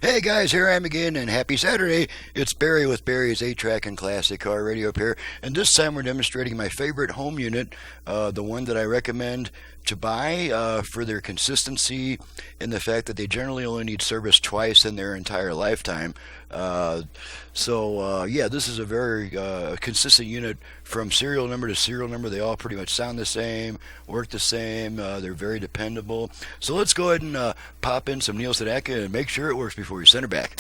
Hey guys, here I am again, and happy Saturday. It's Barry with Barry's 8-Track and Classic Car Radio up here, and this time we're demonstrating my favorite home unit, the one that I recommend to buy for their consistency and the fact that they generally only need service twice in their entire lifetime. Yeah, this is a very consistent unit from serial number to serial number. They all pretty much sound the same, work the same, they're very dependable. So let's go ahead and pop in some Neil Sedaka and make sure it works before you send her back.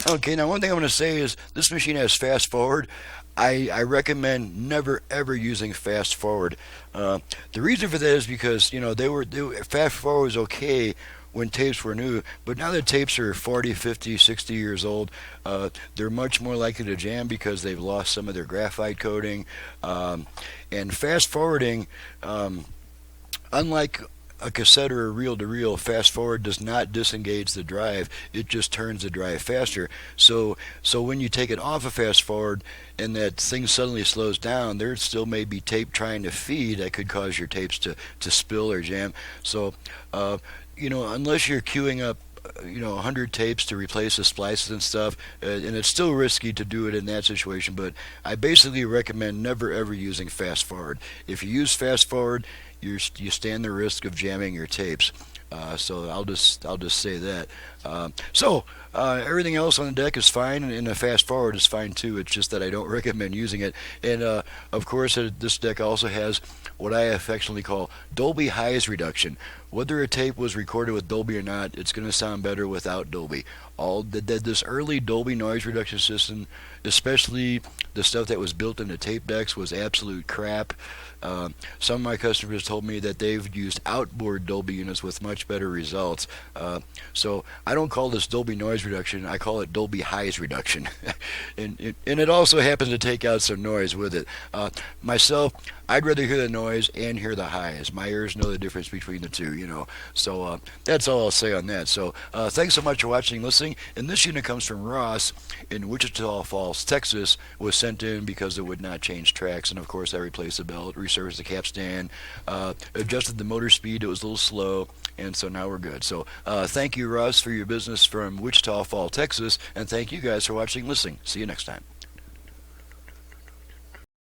Okay, now one thing I'm going to say is this machine has fast forward. I recommend never ever using fast forward. The reason for that is because fast forward was okay when tapes were new, but now that tapes are 40, 50, 60 years old, they're much more likely to jam because they've lost some of their graphite coating. And fast forwarding, unlike a cassette or a reel-to-reel, fast forward does not disengage the drive, it just turns the drive faster. So when you take it off of fast forward and that thing suddenly slows down, there still may be tape trying to feed that could cause your tapes to spill or jam. So unless you're queuing up 100 tapes to replace the splices and stuff, and it's still risky to do it in that situation, but I basically recommend never ever using fast forward. If you use fast forward, you stand the risk of jamming your tapes. So I'll just say that. Everything else on the deck is fine, and a fast forward is fine too. It's just that I don't recommend using it. And of course, this deck also has what I affectionately call Dolby Highs reduction. Whether a tape was recorded with Dolby or not, it's going to sound better without Dolby. This early Dolby noise reduction system, especially the stuff that was built into tape decks, was absolute crap. Some of my customers told me that they've used outboard Dolby units with much better results. So I don't call this Dolby noise reduction, I call it Dolby Highs reduction. and it also happens to take out some noise with it. Myself, I'd rather hear the noise and hear the highs. My ears know the difference between the two, So that's all I'll say on that. So thanks so much for watching and listening. And this unit comes from Ross in Wichita Falls, Texas. Was sent in because it would not change tracks. And of course, I replaced the belt, resurfaced the capstan, adjusted the motor speed. It was a little slow. And so now we're good. So thank you, Ross, for your business from Wichita Falls, Texas. And thank you guys for watching and listening. See you next time.